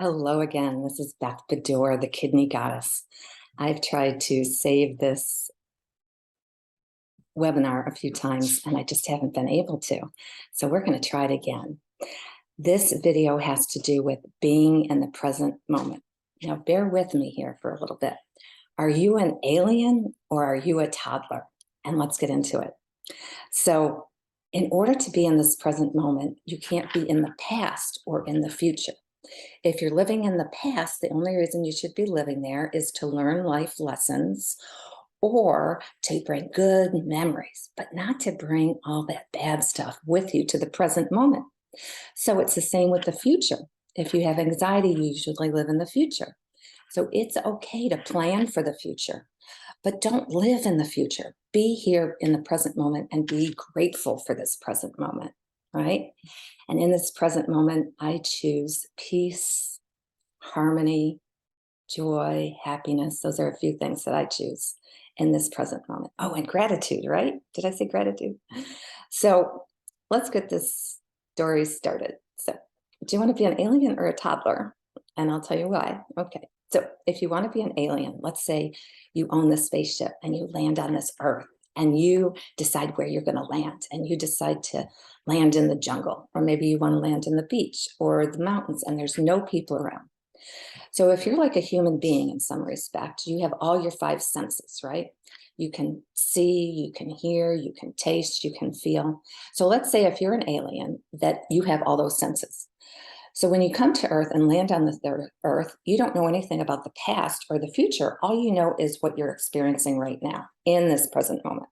Hello again. This is Beth Bador, the kidney goddess. I've tried to save this webinar a few times and I just haven't been able to. So we're going to try it again. This video has to do with being in the present moment. Now, bear with me here for a little bit. Are you an alien or are you a toddler? And let's get into it. So in order to be in this present moment, you can't be in the past or in the future. If you're living in the past, the only reason you should be living there is to learn life lessons or to bring good memories, but not to bring all that bad stuff with you to the present moment. So it's the same with the future. If you have anxiety, you usually live in the future. So it's okay to plan for the future, but don't live in the future. Be here in the present moment and be grateful for this present moment, right? And in this present moment, I choose peace, harmony, joy, happiness. Those are a few things that I choose in this present moment. Oh, and gratitude, right? Did I say gratitude? So let's get this story started. So do you want to be an alien or a toddler? And I'll tell you why. Okay. So if you want to be an alien, let's say you own the spaceship and you land on this Earth and you decide where you're going to land and you decide to land in the jungle, or maybe you want to land in the beach or the mountains and there's no people around. So if you're like a human being in some respect, you have all your five senses, right? You can see, you can hear, you can taste, you can feel. So let's say if you're an alien, that you have all those senses. So when you come to Earth and land on the Earth, you don't know anything about the past or the future. All you know is what you're experiencing right now in this present moment.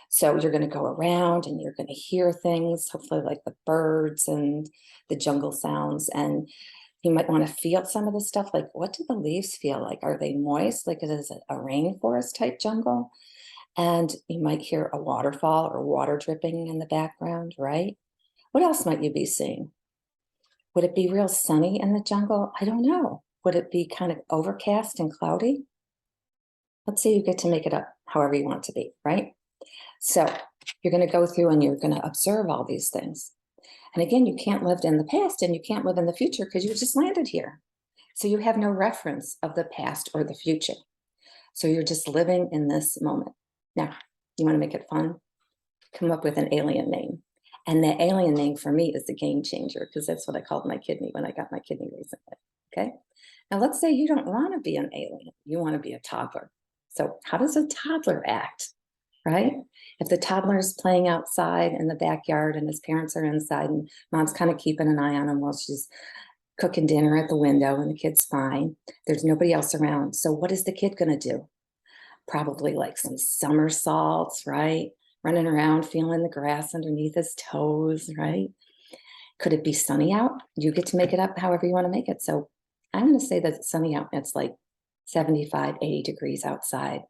So you're going to go around and you're going to hear things, hopefully like the birds and the jungle sounds. And you might want to feel some of the stuff, like what do the leaves feel like? Are they moist, like it is a rainforest type jungle? And you might hear a waterfall or water dripping in the background, right? What else might you be seeing? Would it be real sunny in the jungle? I don't know. Would it be kind of overcast and cloudy? Let's say you get to make it up however you want it to be, right? So you're going to go through and you're going to observe all these things. And again, you can't live in the past and you can't live in the future because you just landed here. So you have no reference of the past or the future. So you're just living in this moment. Now, you want to make it fun? Come up with an alien name. And the alien name for me is the game changer because that's what I called my kidney when I got my kidney recently. Okay. Now let's say you don't want to be an alien. You want to be a toddler. So how does a toddler act? Right? If the toddler is playing outside in the backyard and his parents are inside and mom's kind of keeping an eye on him while she's cooking dinner at the window and the kid's fine, there's nobody else around. So what is the kid going to do? Probably like some somersaults, right? Running around, feeling the grass underneath his toes, right? Could it be sunny out? You get to make it up however you want to make it. So I'm going to say that it's sunny out. It's like 75, 80 degrees outside.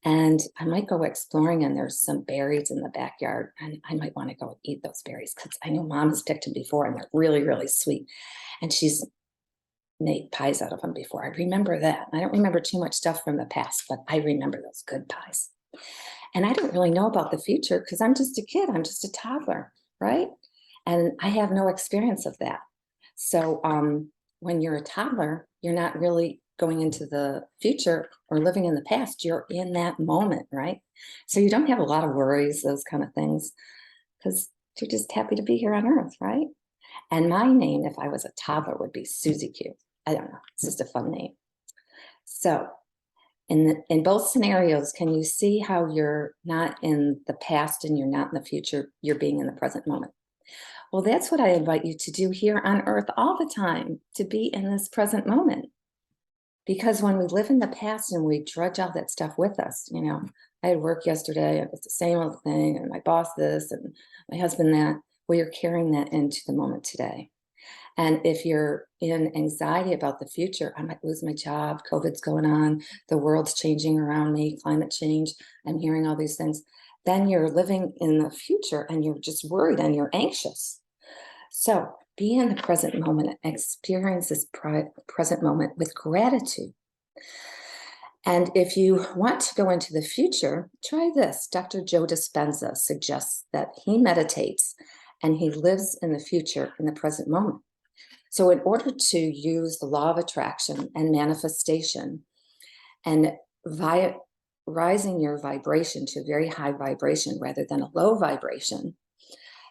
And I might go exploring and there's some berries in the backyard and I might want to go eat those berries because I know mom has picked them before and they're really, really sweet. And she's made pies out of them before. I remember that. I don't remember too much stuff from the past, but I remember those good pies. And I don't really know about the future because I'm just a kid. I'm just a toddler, right? And I have no experience of that. So when you're a toddler, you're not really going into the future or living in the past. You're in that moment, right? So you don't have a lot of worries, those kind of things, because you're just happy to be here on Earth, right? And my name, if I was a toddler, would be Susie Q. I don't know. It's just a fun name. So in both scenarios, can you see how you're not in the past and you're not in the future? You're being in the present moment. Well, that's what I invite you to do here on Earth all the time, to be in this present moment. Because when we live in the past and we drudge all that stuff with us, you know, I had work yesterday and it's the same old thing, and my boss this and my husband that, well, you're carrying that into the moment today. And if you're in anxiety about the future, I might lose my job, COVID's going on, the world's changing around me, climate change, I'm hearing all these things, then you're living in the future and you're just worried and you're anxious. So be in the present moment and experience this present moment with gratitude. And if you want to go into the future, try this. Dr. Joe Dispenza suggests that he meditates and he lives in the future in the present moment. So in order to use the law of attraction and manifestation and rising your vibration to a very high vibration rather than a low vibration,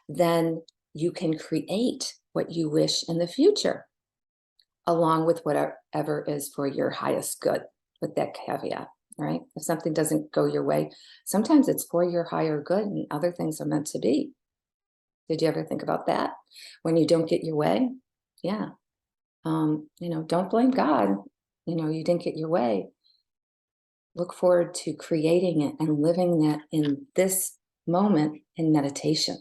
then you can create what you wish in the future, along with whatever is for your highest good, with that caveat, right? If something doesn't go your way, sometimes it's for your higher good and other things are meant to be. Did you ever think about that? When you don't get your way? Yeah. Don't blame God. You didn't get your way. Look forward to creating it and living that in this moment in meditation.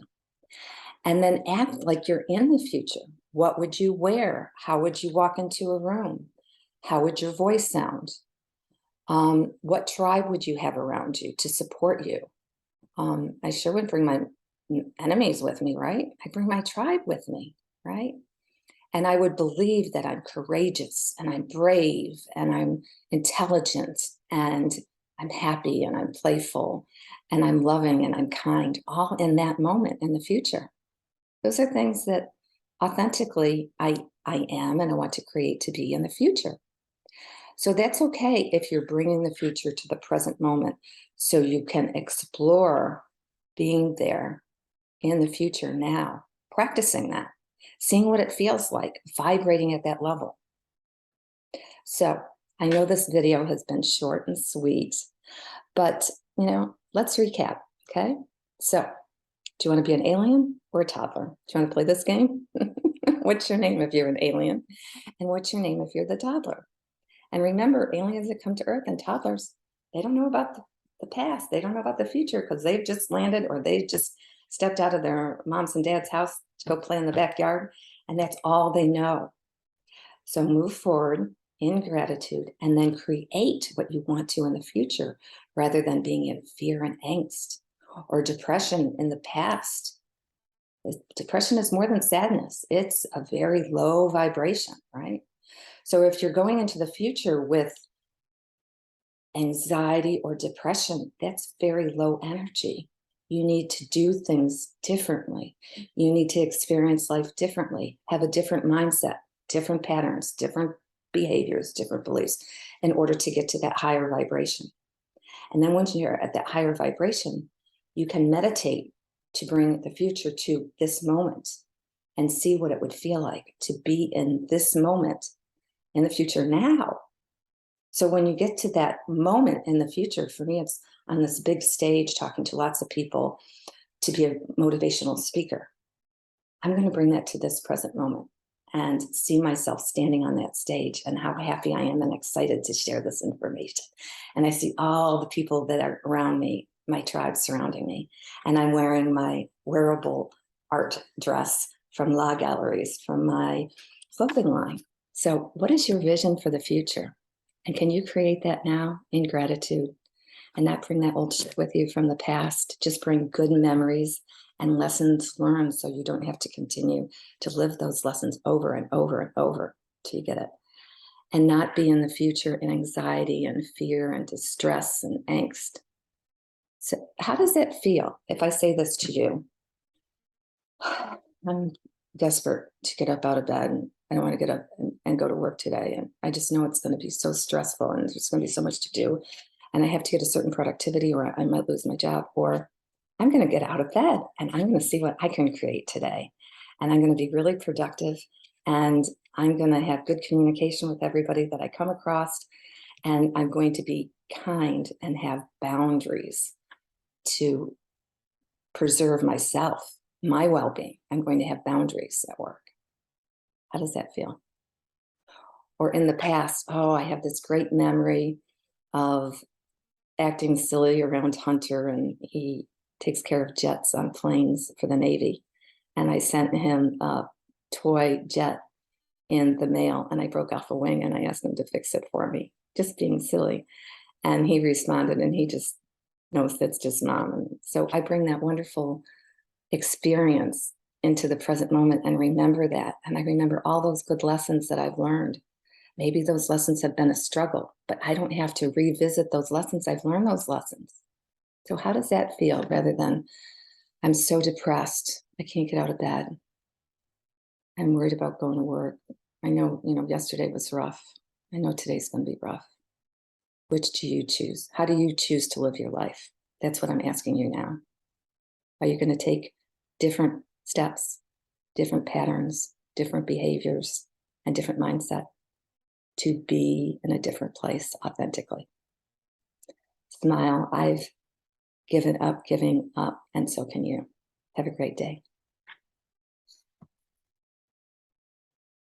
And then act like you're in the future. What would you wear? How would you walk into a room? How would your voice sound? What tribe would you have around you to support you? I sure would bring my enemies with me, right? I bring my tribe with me, right? And I would believe that I'm courageous and I'm brave and I'm intelligent and I'm happy and I'm playful and I'm loving and I'm kind, all in that moment in the future. Those are things that authentically I am and I want to create to be in the future. So that's okay if you're bringing the future to the present moment so you can explore being there in the future now, practicing that, seeing what it feels like, vibrating at that level. So I know this video has been short and sweet, but let's recap, okay? So do you want to be an alien or a toddler? Do you want to play this game? What's your name if you're an alien? And what's your name if you're the toddler? And remember, aliens that come to Earth and toddlers, they don't know about the past. They don't know about the future because they've just landed or they've just stepped out of their mom's and dad's house to go play in the backyard. And that's all they know. So move forward in gratitude and then create what you want to in the future rather than being in fear and angst or depression in the past. Depression is more than sadness. It's a very low vibration, right? So if you're going into the future with anxiety or depression, that's very low energy. You need to do things differently. You need to experience life differently, have a different mindset, different patterns, different behaviors, different beliefs in order to get to that higher vibration. And then once you're at that higher vibration, you can meditate to bring the future to this moment and see what it would feel like to be in this moment in the future now. So when you get to that moment in the future, for me, it's on this big stage talking to lots of people to be a motivational speaker. I'm going to bring that to this present moment and see myself standing on that stage and how happy I am and excited to share this information. And I see all the people that are around me, my tribe surrounding me, and I'm wearing my wearable art dress from La Galleries, from my clothing line. So what is your vision for the future? And can you create that now in gratitude and not bring that old shit with you from the past? Just bring good memories and lessons learned so you don't have to continue to live those lessons over and over and over till you get it. And not be in the future in anxiety and fear and distress and angst. So how does that feel if I say this to you? I'm desperate to get up out of bed and I don't want to get up and go to work today. And I just know it's going to be so stressful and there's going to be so much to do. And I have to get a certain productivity or I might lose my job, or I'm going to get out of bed and I'm going to see what I can create today. And I'm going to be really productive and I'm going to have good communication with everybody that I come across. And I'm going to be kind and have boundaries to preserve myself, my well-being. I'm going to have boundaries at work. How does that feel? Or in the past, oh, I have this great memory of acting silly around Hunter, and he takes care of jets on planes for the Navy. And I sent him a toy jet in the mail, and I broke off a wing, and I asked him to fix it for me, just being silly. And he responded, and he just knows that's just mom. And so I bring that wonderful experience into the present moment and remember that. And I remember all those good lessons that I've learned. Maybe those lessons have been a struggle, but I don't have to revisit those lessons. I've learned those lessons. So how does that feel rather than I'm so depressed, I can't get out of bed? I'm worried about going to work. I know, yesterday was rough. I know today's going to be rough. Which do you choose? How do you choose to live your life? That's what I'm asking you now. Are you going to take different steps, different patterns, different behaviors, and different mindset to be in a different place authentically? Smile. I've given up giving up, and so can you. Have a great day.